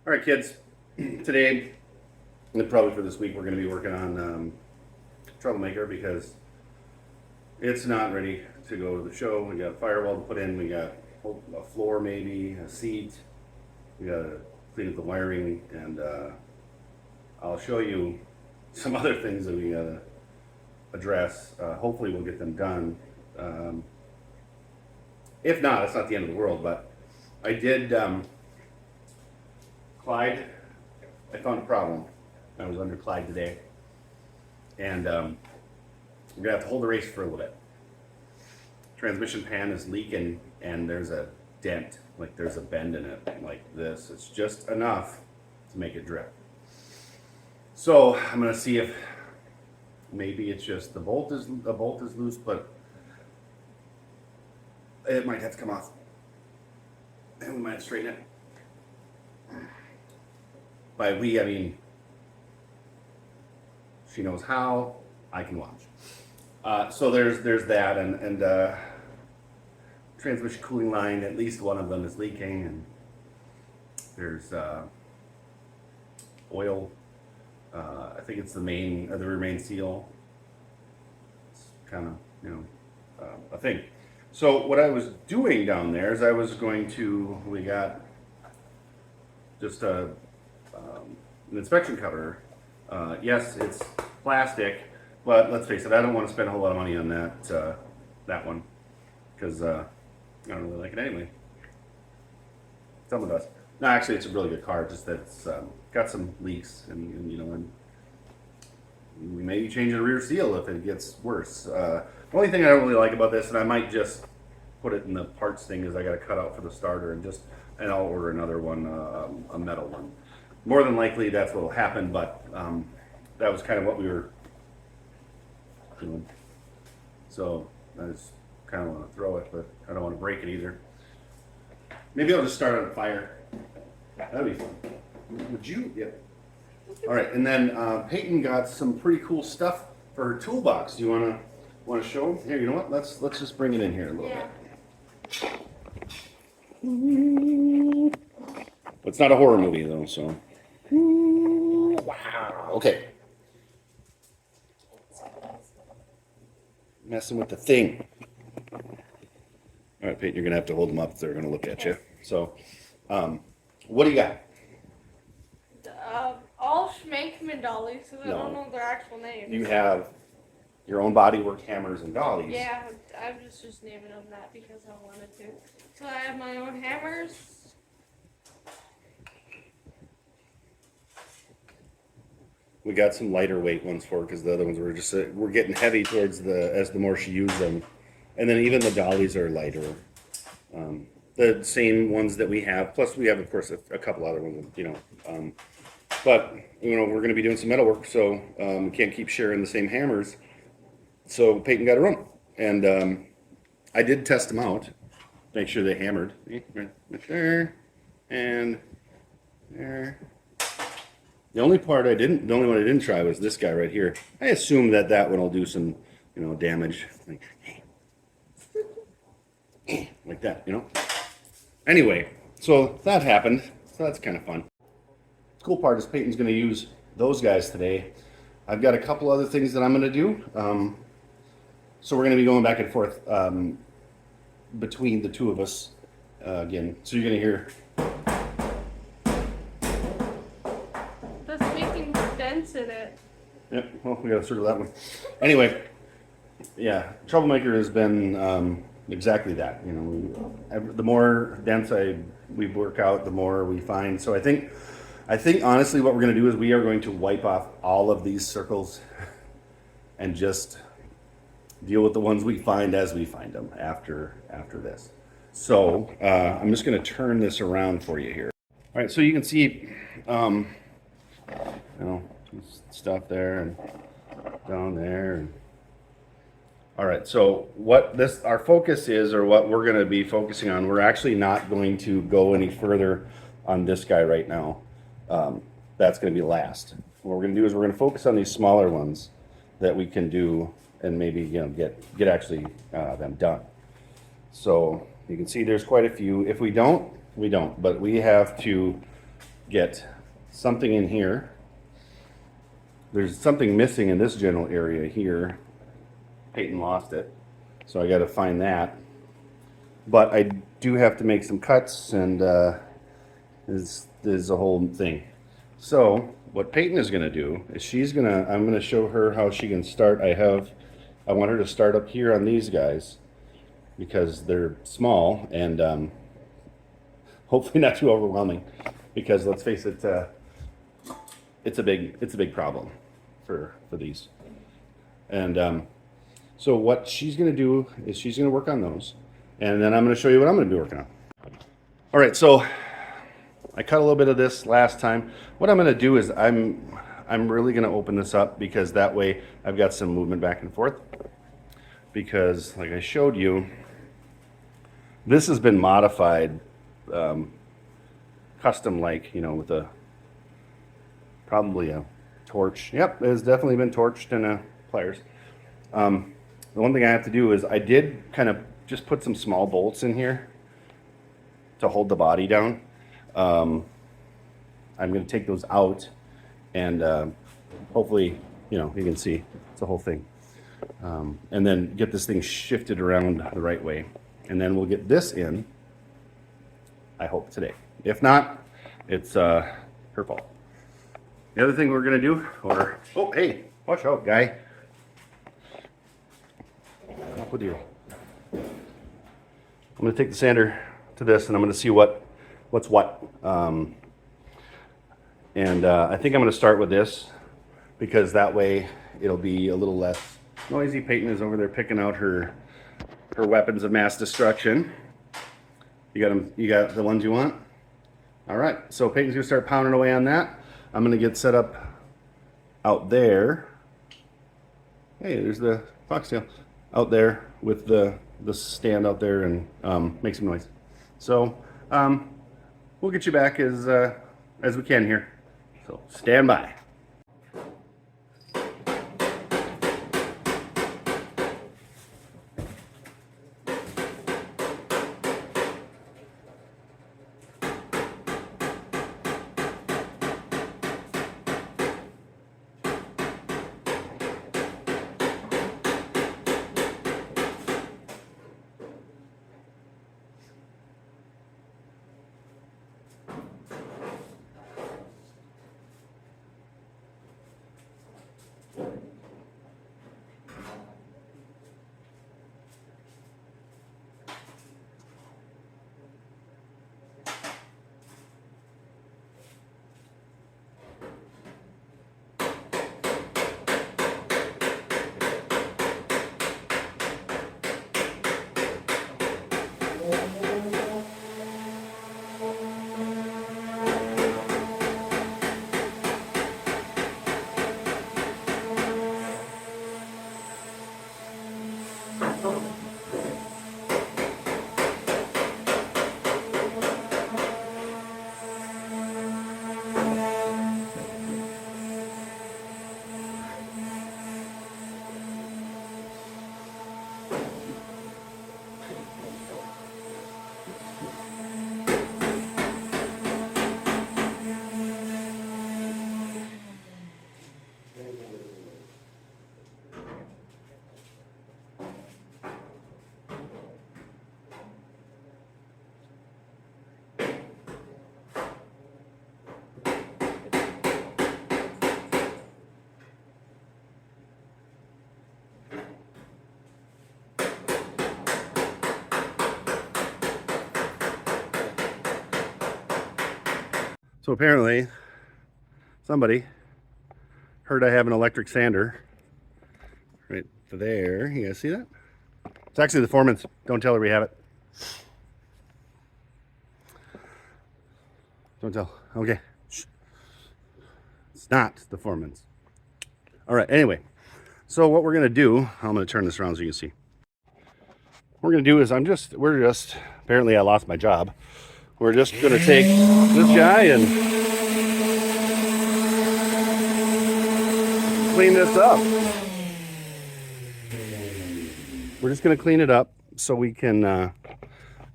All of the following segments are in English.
All right, kids. Today, and probably for this week, we're going to be working on Troublemaker because it's not ready to go to the show. We got a firewall to put in. We got a floor, maybe a seat. We got to clean up the wiring, and I'll show you some other things that we got to address. Hopefully, we'll get them done. If not, it's not the end of the world. But I did. Clyde, I found a problem. I was under Clyde today, and we're gonna have to hold the race for a little bit. Transmission pan is leaking, and there's a dent, like there's a bend in it, like this. It's just enough to make it drip. So I'm gonna see if maybe it's just the bolt is loose, but it might have to come off, and we might have to straighten it. By we, I mean, she knows how, I can watch. So there's that, and transmission cooling line, at least one of them is leaking, and there's oil. I think it's the rear main seal. It's kind of, a thing. So what I was doing down there is we got just an inspection cover. Yes, it's plastic, but let's face it, I don't want to spend a whole lot of money on that one because I don't really like it anyway. Someone does. No, actually, it's a really good car. Just that it's got some leaks, and we may be changing the rear seal if it gets worse. The only thing I don't really like about this, and I might just put it in the parts thing, is I got to cut out for the starter and I'll order another one, a metal one. More than likely, that's what will happen, but that was kind of what we were doing. So I just kind of want to throw it, but I don't want to break it either. Maybe I'll just start on a fire. That'd be fun. Would you? Yeah. All right, and then Peyton got some pretty cool stuff for her toolbox. Do you want to show them? Here, you know what? Let's just bring it in here a little bit. It's not a horror movie though, so. Wow. Okay. Messing with the thing. All right, Peyton, you're gonna have to hold them up. They're gonna look at you. So, what do you got? All Schmankman dollies, because I don't know their actual names. You have your own bodywork hammers and dollies. Yeah, I'm just naming them that because I wanted to. So I have my own hammers. We got some lighter weight ones for her because the other ones we're getting heavy towards the more she used them, and then even the dollies are lighter. The same ones that we have, plus we have of course a couple other ones, but we're going to be doing some metalwork, so we can't keep sharing the same hammers. So Peyton got her own, and I did test them out, make sure they hammered. There and there. The only one I didn't try was this guy right here. I assume that one will do some, damage, like that, Anyway, so that happened. So that's kind of fun. The cool part is Peyton's going to use those guys today. I've got a couple other things that I'm going to do. So we're going to be going back and forth between the two of us again. So you're going to hear. In it. Yep, well, we got to circle that one. Anyway, yeah, Troublemaker has been exactly that. The more dents we work out, the more we find. So I think honestly, what we're going to do is we are going to wipe off all of these circles and just deal with the ones we find as we find them after this. So I'm just going to turn this around for you here. All right, so you can see, stuff there and down there. And all right, so what our focus is, or what we're going to be focusing on, we're actually not going to go any further on this guy right now. That's going to be last. What we're going to do is we're going to focus on these smaller ones that we can do and maybe get actually them done. So you can see there's quite a few. If we don't, we don't. But we have to get something in here. There's something missing in this general area here. Peyton lost it, so I got to find that. But I do have to make some cuts, and this is a whole thing. So what Peyton is going to do is I'm going to show her how she can start. I want her to start up here on these guys because they're small and hopefully not too overwhelming. Because let's face it, it's a big problem for these. And so what she's going to do is she's going to work on those, and then I'm going to show you what I'm going to be working on. All right, so I cut a little bit of this last time. What I'm going to do is I'm really going to open this up because that way I've got some movement back and forth. Because like I showed you, this has been modified custom, like, you know, with probably a torch. Yep, it has definitely been torched and pliers. The one thing I have to do is I did kind of just put some small bolts in here to hold the body down. I'm going to take those out and hopefully, you know, you can see it's the whole thing. And then get this thing shifted around the right way. And then we'll get this in, I hope, today. If not, it's her fault. The other thing we're going to do, oh, hey, watch out, guy. Up with you. I'm going to take the sander to this, and I'm going to see what's what. I think I'm going to start with this because that way it'll be a little less noisy. Peyton is over there picking out her weapons of mass destruction. You got them? You got the ones you want? All right. So Peyton's going to start pounding away on that. I'm going to get set up out there. Hey, there's the foxtail out there with the stand out there and make some noise. So we'll get you back as we can here. So stand by. So apparently somebody heard I have an electric sander right there. You guys see that? It's actually the Foreman's. Don't tell her we have it. Don't tell. Okay. Shh. It's not the Foreman's. All right. Anyway, so what we're going to do, I'm going to turn this around so you can see. What we're going to do is apparently I lost my job. We're just going to take this guy and clean this up. We're just going to clean it up so we can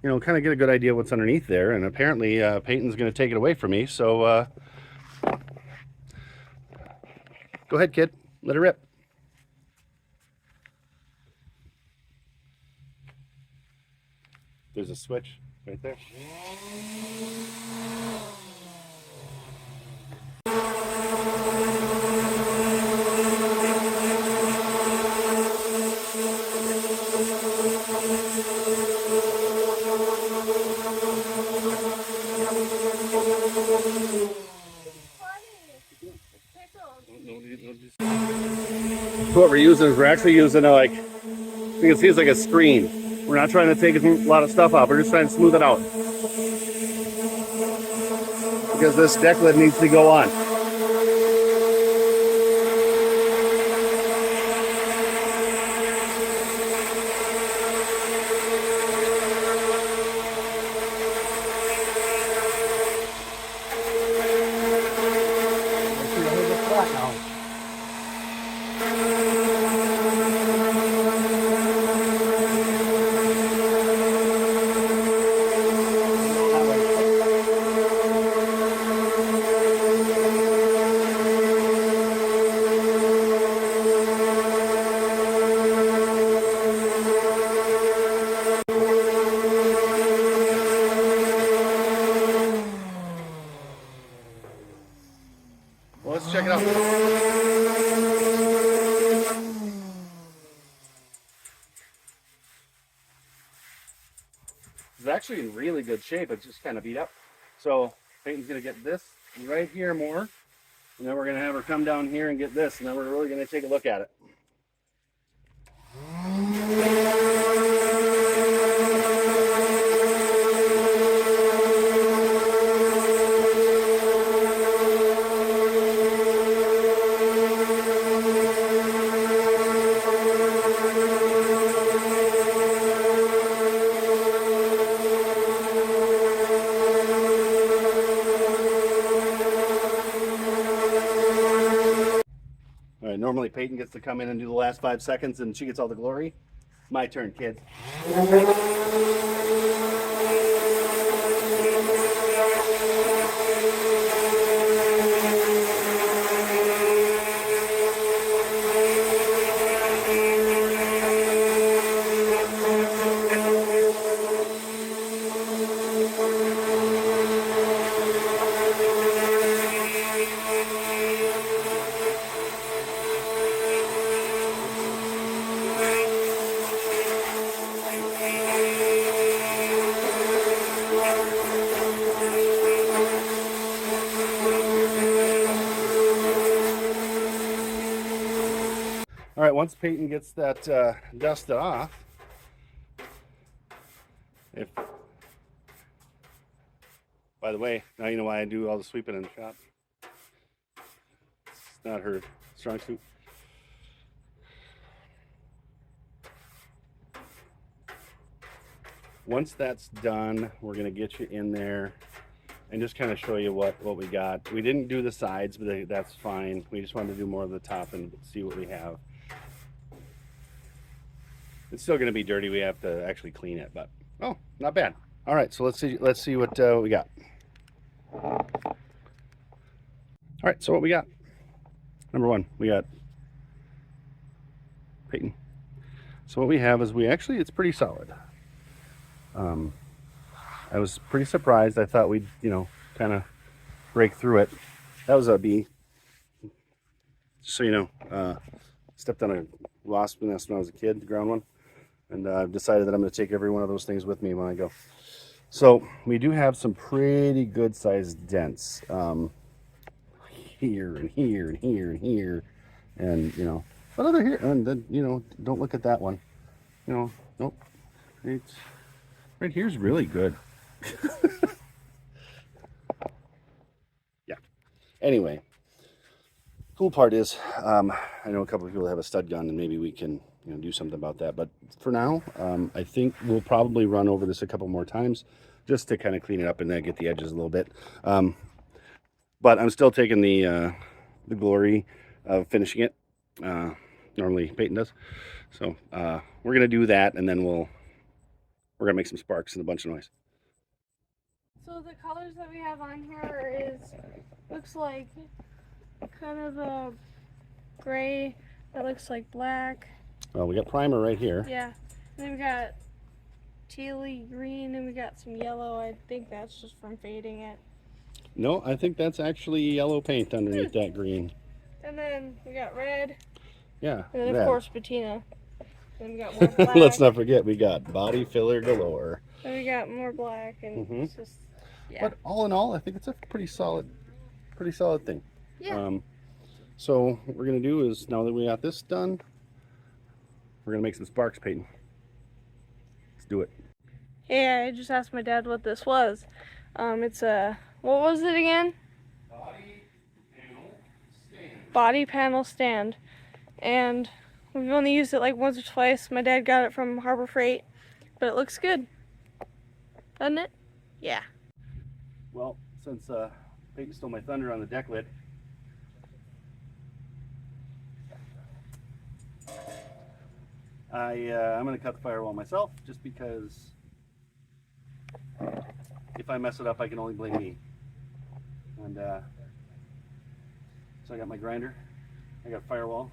you know, kind of get a good idea what's underneath there. And apparently Peyton's going to take it away from me. So go ahead, kid. Let it rip. There's a switch right there. So what we're using is we're actually using a, like, you can see it's like a screen. We're not trying to take a lot of stuff out. We're just trying to smooth it out. Because this deck lid needs to go on. Well, let's check it out. It's actually in really good shape. It's just kind of beat up. So Peyton's going to get this right here more. And then we're going to have her come down here and get this. And then we're really going to take a look at it. All right, normally Peyton gets to come in and do the last 5 seconds and she gets all the glory. My turn, kid. All right, once Peyton gets that dusted off, by the way, now you know why I do all the sweeping in the shop. It's not her strong suit. Once that's done, we're gonna get you in there and just kind of show you what we got. We didn't do the sides, but that's fine. We just wanted to do more of the top and see what we have. It's still gonna be dirty. We have to actually clean it, but oh, not bad. All right, so let's see what we got. All right, so what we got? Number one, we got Peyton. So what we have is it's pretty solid. I was pretty surprised. I thought we'd, kind of break through it. That was a B. Just so you know, stepped on a wasp nest when I was a kid, the ground one. And I've decided that I'm going to take every one of those things with me when I go. So we do have some pretty good sized dents. Here and here and here and here. And, but other here. And then, don't look at that one. Nope. Right here's really good. Yeah. Anyway, cool part is, I know a couple of people have a stud gun, and maybe we can, do something about that. But for now, I think we'll probably run over this a couple more times just to kind of clean it up and then get the edges a little bit. But I'm still taking the glory of finishing it. Normally Peyton does. So we're gonna do that, and then we'll We're gonna make some sparks and a bunch of noise. So the colors that we have on here looks like kind of a gray that looks like black. Well, we got primer right here. Yeah. And then we got tealy green and we got some yellow. I think that's just from fading it. No, I think that's actually yellow paint underneath that green. And then we got red. Yeah. And then red. of course patina. Then we got more black. Let's not forget we got body filler galore. Then we got more black and it's just But all in all, I think it's a pretty solid thing. Yeah. So what we're gonna do is, now that we got this done, we're gonna make some sparks, Peyton. Let's do it. Hey, I just asked my dad what this was. It's a, what was it again? Body panel stand. And we've only used it like once or twice. My dad got it from Harbor Freight, but it looks good. Doesn't it? Yeah. Well, since Peyton stole my thunder on the deck lid, I'm going to cut the firewall myself, just because if I mess it up, I can only blame me. And so I got my grinder, I got a firewall,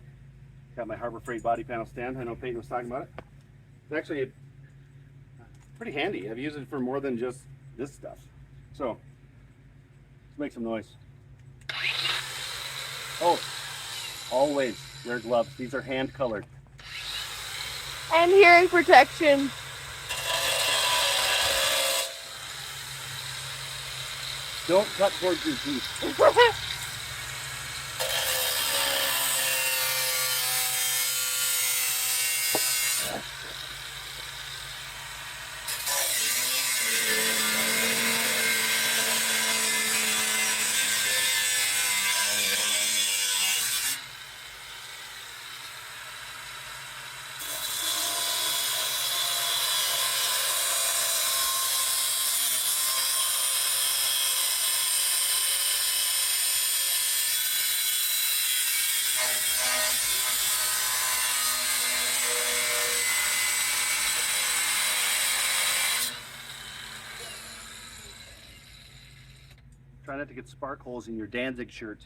got my Harbor Freight body panel stand. I know Peyton was talking about it. It's actually pretty handy. I've used it for more than just this stuff. So let's make some noise. Oh, always wear gloves. These are hand colored. And hearing protection. Don't cut towards your teeth. Try not to get spark holes in your Danzig shirt.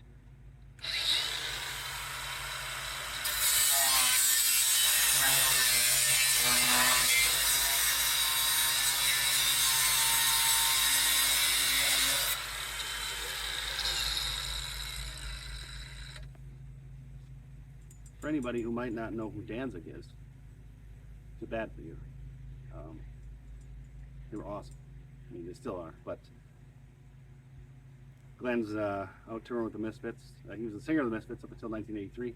For anybody who might not know who Danzig is, too bad for you. They were awesome. I mean, they still are, but Glenn's out touring with the Misfits. He was the singer of the Misfits up until 1983.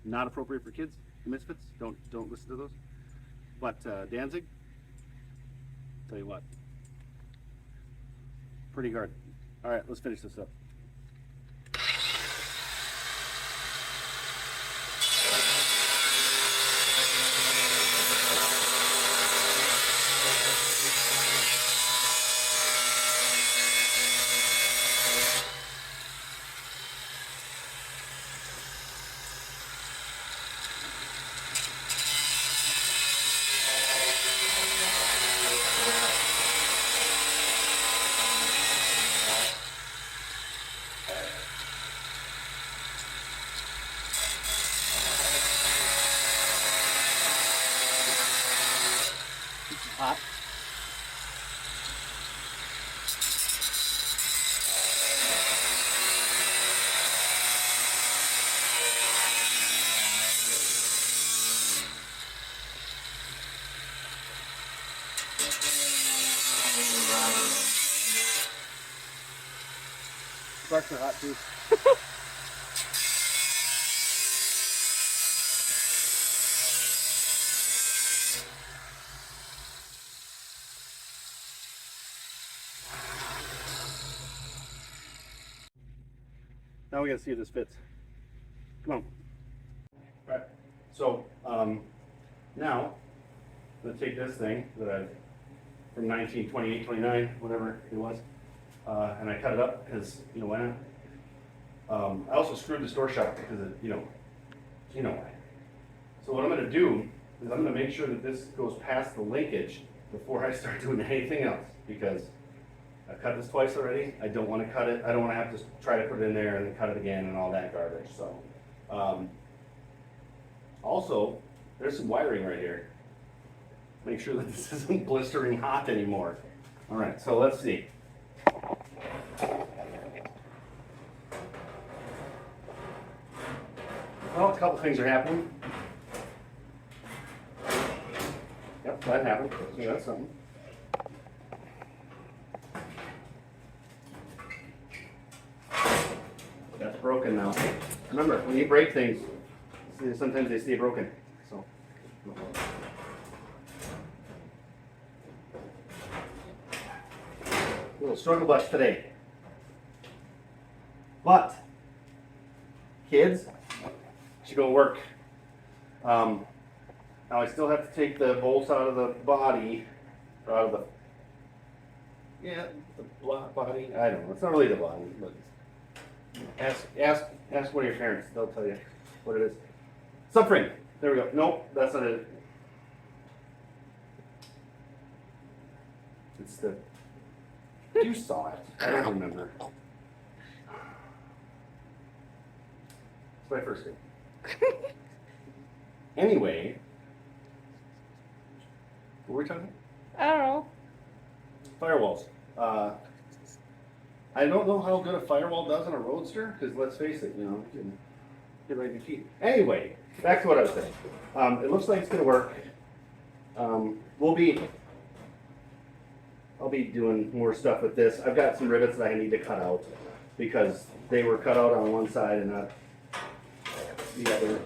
Not appropriate for kids. The Misfits, don't listen to those. But Danzig, tell you what, pretty hard. All right, let's finish this up. Hot. Sparks are hot too. Now we gotta see if this fits. Come on. Right. So now I'm gonna take this thing that I've from 1928, 29, whatever it was, and I cut it up because why not? I also screwed this door shut because you know why. So what I'm gonna do is I'm gonna make sure that this goes past the linkage before I start doing anything else, because I've cut this twice already. I don't wanna cut it, I don't wanna have to try to put it in there and then cut it again and all that garbage, so. Also, there's some wiring right here. Make sure that this isn't blistering hot anymore. All right, so let's see. Well, a couple things are happening. Yep, that happened. So that's something. That's broken now. Remember, when you break things, sometimes they stay broken. So. Little struggle bus today. But kids should go work. Now I still have to take the bolts out of the body, or out of the body. I don't know. It's not really the body, but ask one of your parents. They'll tell you what it is. Subframe. There we go. Nope, that's not it. It's the. You saw it. I don't remember. It's my first day. Anyway, what were we talking about? I don't know. Firewalls. I don't know how good a firewall does on a Roadster, because let's face it, you can get right to feet. Anyway, back to what I was saying. It looks like it's going to work. I'll be doing more stuff with this. I've got some rivets that I need to cut out because they were cut out on one side and not the other.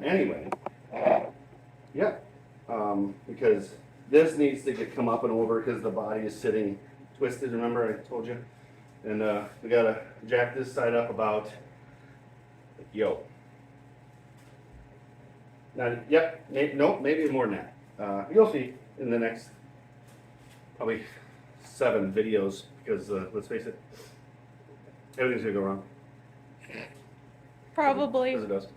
Anyway, yeah, because this needs to come up and over because the body is sitting twisted. Remember I told you? And we gotta jack this side up about, Now, yep, maybe more than that. You'll see in the next probably 7 videos because let's face it, everything's gonna go wrong. Probably. As it does.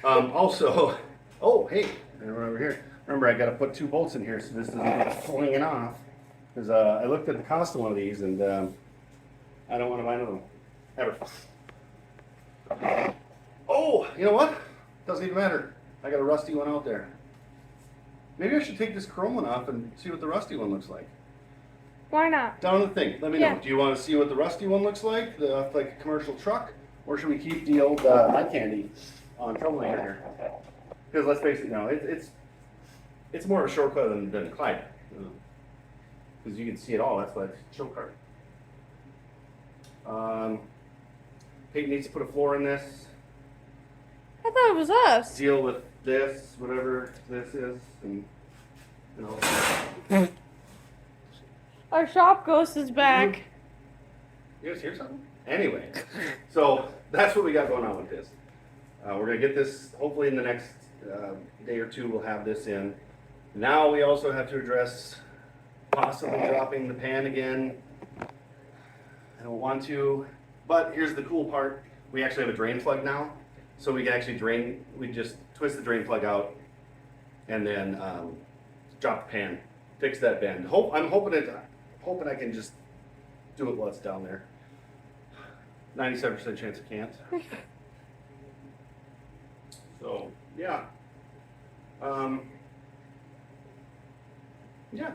Also, oh hey, over here. Remember, I got to put 2 bolts in here so this doesn't get flinging off. Because I looked at the cost of one of these and I don't want to buy another one ever. Oh, you know what? Doesn't even matter. I got a rusty one out there. Maybe I should take this chrome one off and see what the rusty one looks like. Why not? Down the thing. Let me Yeah. know. Do you want to see what the rusty one looks like? Like a commercial truck? Or should we keep the old eye candy on troublemaker here? Because let's face it, it's more of a shortcut than Clyde. Because you can see it all. That's why it's a show card. Peyton needs to put a floor in this. I thought it was us. Deal with this, whatever this is, and Our shop ghost is back. You guys hear something? Anyway, so that's what we got going on with this. We're gonna get this hopefully in the next day or two. We'll have this in. Now we also have to address possibly dropping the pan again. I don't want to, but here's the cool part. We actually have a drain plug now. So we can actually drain, we just twist the drain plug out and then drop the pan, fix that bend. I'm hoping I can just do it while it's down there. 97% chance I can't. So, yeah. Yeah,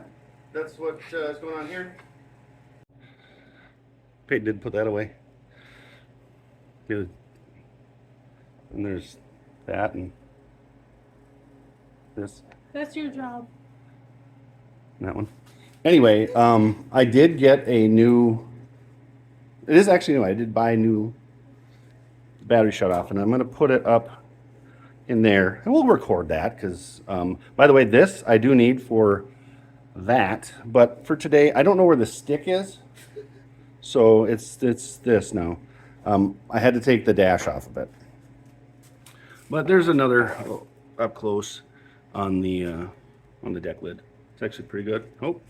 that's what is going on here. Peyton did put that away. Good. And there's that and this. That's your job. And that one. Anyway, I did get a new. It is actually new. I did buy a new battery shut off, and I'm going to put it up in there, and we'll record that because, by the way, this I do need for that, but for today, I don't know where the stick is, so it's this now. I had to take the dash off of it. But there's another up close on the deck lid. It's actually pretty good. Oh,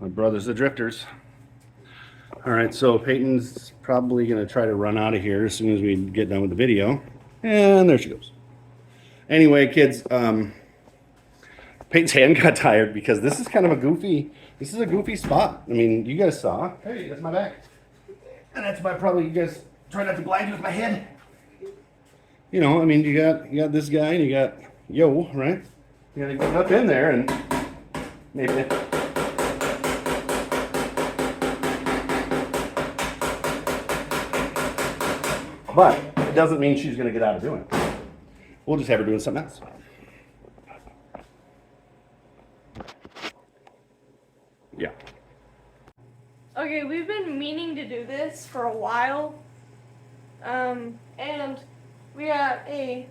my brothers the drifters. All right, so Peyton's probably going to try to run out of here as soon as we get done with the video. And there she goes. Anyway, kids, Peyton's hand got tired because this is kind of a goofy, this is a goofy spot. I mean, you guys saw. Hey, that's my back. And that's my, probably, you guys try not to blind you with my head. You know, I mean, you got this guy and you got Yo, right? You gotta get up in there and maybe. But it doesn't mean she's going to get out of doing it. We'll just have her doing something else. Yeah. Okay, we've been meaning to do this for a while. And we got a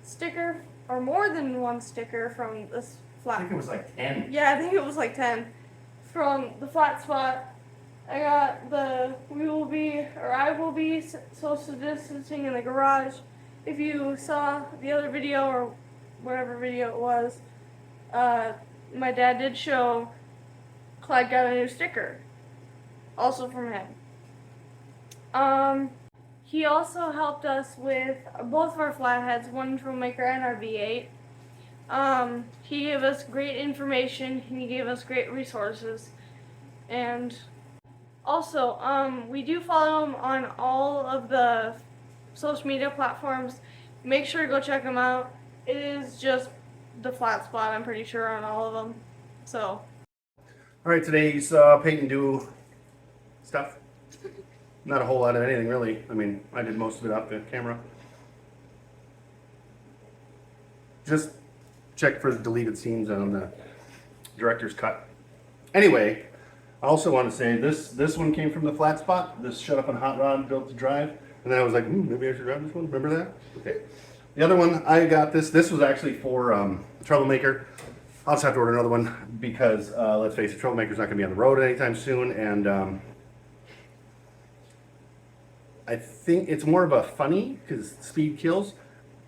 sticker, or more than one sticker from this flat. I think it was like 10. Yeah, I think it was like 10. From the flat spot. I got the I will be social distancing in the garage. If you saw the other video or whatever video it was, my dad did show Clyde got a new sticker. Also from him. He also helped us with both of our flatheads, one Troublemaker and our V8. He gave us great information and he gave us great resources. And also, we do follow him on all of the social media platforms. Make sure to go check him out. It is just the flat spot, I'm pretty sure, on all of them. So. All right, today you saw Peyton do stuff. Not a whole lot of anything, really. I mean, I did most of it off the camera. Just check for the deleted scenes on the director's cut. Anyway, I also want to say this one came from the flat spot. This shut up on hot rod, built to drive. And then I was like, maybe I should drive this one. Remember that? Okay. The other one, I got this. This was actually for Troublemaker. I'll just have to order another one because, let's face it, Troublemaker's not going to be on the road anytime soon. And I think it's more of a funny because speed kills.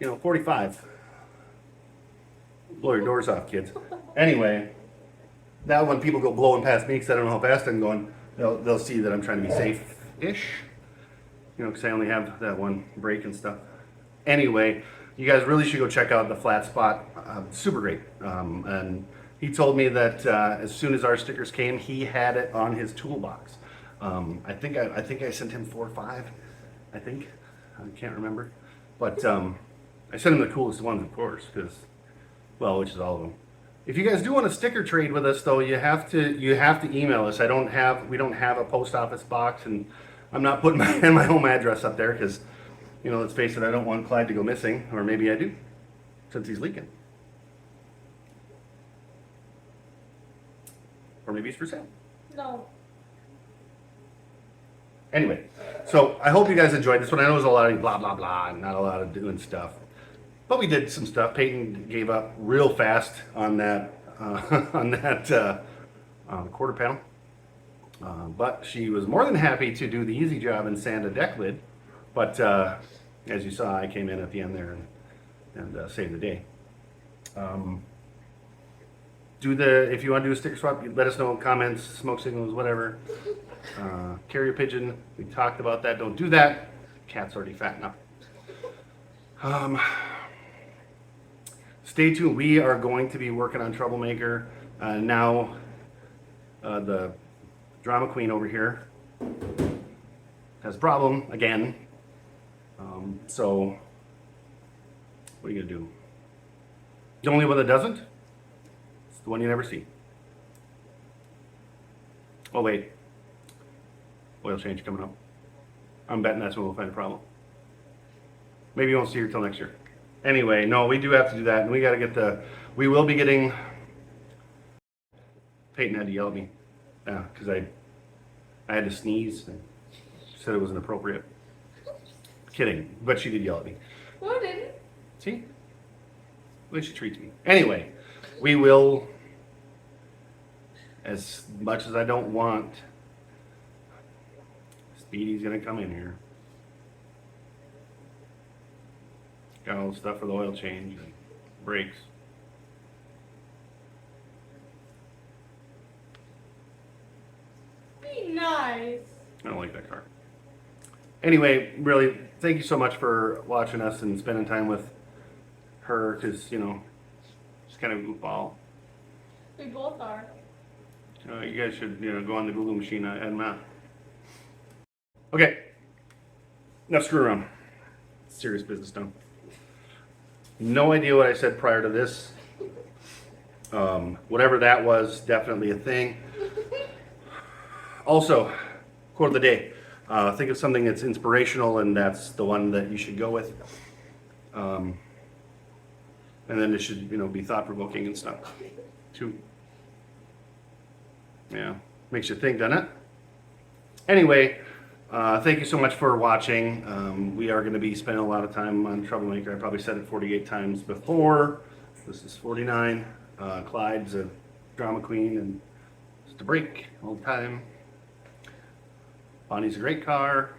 You know, 45. Blow your doors off, kids. Anyway. Now when people go blowing past me because I don't know how fast I'm going, they'll see that I'm trying to be safe-ish. You know, because I only have that one brake and stuff. Anyway, you guys really should go check out the flat spot. Super great. And he told me that as soon as our stickers came, he had it on his toolbox. I think I sent him 4 or 5. I think. I can't remember. But I sent him the coolest ones, of course, because, well, which is all of them. If you guys do want a sticker trade with us, though, you have to email us. We don't have a post office box, and I'm not putting my home address up there because, you know, let's face it, I don't want Clyde to go missing, or maybe I do, since he's leaking, or maybe he's for sale. No. Anyway, so I hope you guys enjoyed this one. I know it was a lot of blah blah blah, and not a lot of doing stuff. But we did some stuff. Peyton gave up real fast on that quarter panel. But she was more than happy to do the easy job and sand a deck lid. But as you saw, I came in at the end there and saved the day. If you want to do a sticker swap, let us know in comments, smoke signals, whatever. Carrier pigeon, we talked about that. Don't do that. Cat's already fat enough. Stay tuned. We are going to be working on Troublemaker. Now, the drama queen over here has a problem again. So, what are you going to do? The only one that doesn't? It's the one you never see. Oh, wait. Oil change coming up. I'm betting that's when we'll find a problem. Maybe you won't see her till next year. Anyway, no, we do have to do that, and we got to get we will be getting, Peyton had to yell at me, because I had to sneeze, and she said it wasn't appropriate. Kidding, but she did yell at me. No, I didn't. See? The way she treats me. Anyway, we will, as much as I don't want, Speedy's going to come in here. Got all the stuff for the oil change and brakes. Be nice. I don't like that car. Anyway, really, thank you so much for watching us and spending time with her, because, you know, she's kind of a goofball. We both are. You guys should, you know, go on the Google machine and math. Okay. Now screw around. Serious business now. No idea what I said prior to this. Whatever that was, definitely a thing. Also, quote of the day. Think of something that's inspirational, and that's the one that you should go with. And then it should, you know, be thought-provoking and stuff, too. Yeah, makes you think, doesn't it? Anyway, thank you so much for watching. We are going to be spending a lot of time on Troublemaker. I probably said it 48 times before. This is 49. Clyde's a drama queen and just a break all the time. Bonnie's a great car.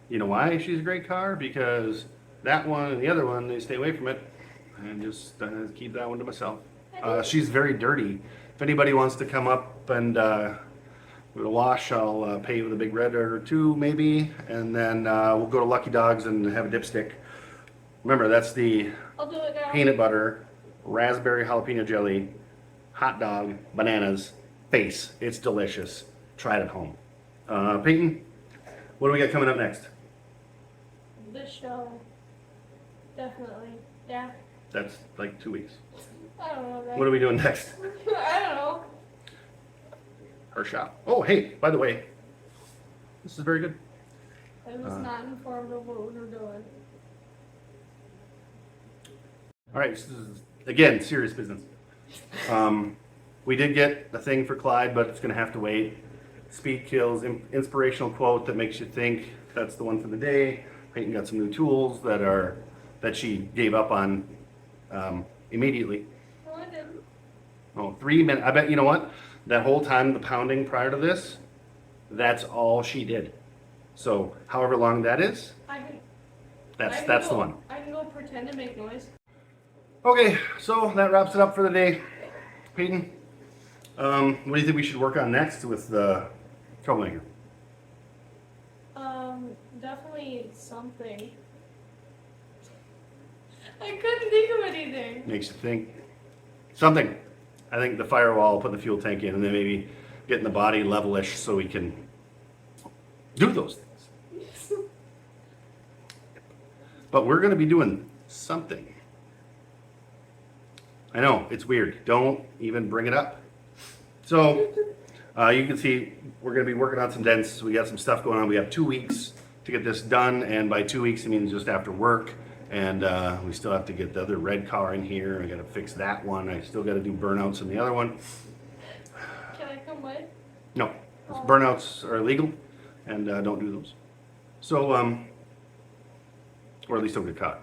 You know why she's a great car? Because that one and the other one, they stay away from it. And just keep that one to myself. She's very dirty. If anybody wants to come up and with a wash, I'll pay with a big red or two maybe. And then we'll go to Lucky Dogs and have a dipstick. Remember, that's the I'll do it now. peanut butter, raspberry jalapeno jelly, hot dog, bananas, face. It's delicious. Try it at home. Peyton, what do we got coming up next? This show. Definitely. Yeah. That's like 2 weeks. I don't know, guys. What are we doing next? I don't know. Her shop. Oh, hey, by the way, this is very good. I was not informed of what we were doing. All right, this is, again, serious business. We did get a thing for Clyde, but it's going to have to wait. Speed kills, inspirational quote that makes you think. That's the one for the day. Peyton got some new tools that she gave up on immediately. No, I didn't. Oh, 3 minutes. I bet, you know what? That whole time, the pounding prior to this, that's all she did. So, however long that is, that's the one. I can go pretend to make noise. Okay, so that wraps it up for the day. Peyton, what do you think we should work on next with the Troublemaker? Definitely something. I couldn't think of anything. Makes you think. Something. I think the Firewall, put the fuel tank in, and then maybe getting the body levelish so we can do those things. But we're going to be doing something. I know, it's weird. Don't even bring it up. So, you can see we're going to be working on some dents. We got some stuff going on. We have 2 weeks to get this done, and by 2 weeks it means just after work. And we still have to get the other red car in here. I got to fix that one. I still got to do burnouts in the other one. Can I come with? No, burnouts are illegal, and don't do those. So, or at least don't get caught.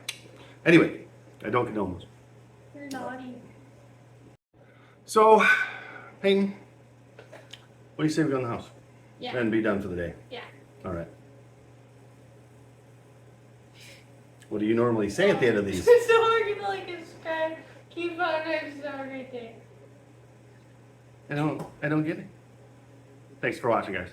Anyway, I don't condone those. You're naughty. So, Peyton, what do you say we go in the house? Yeah. And be done for the day? Yeah. All right. What do you normally say at the end of these? So we're gonna like subscribe, keep on it, have a great day. I don't get it. Thanks for watching, guys.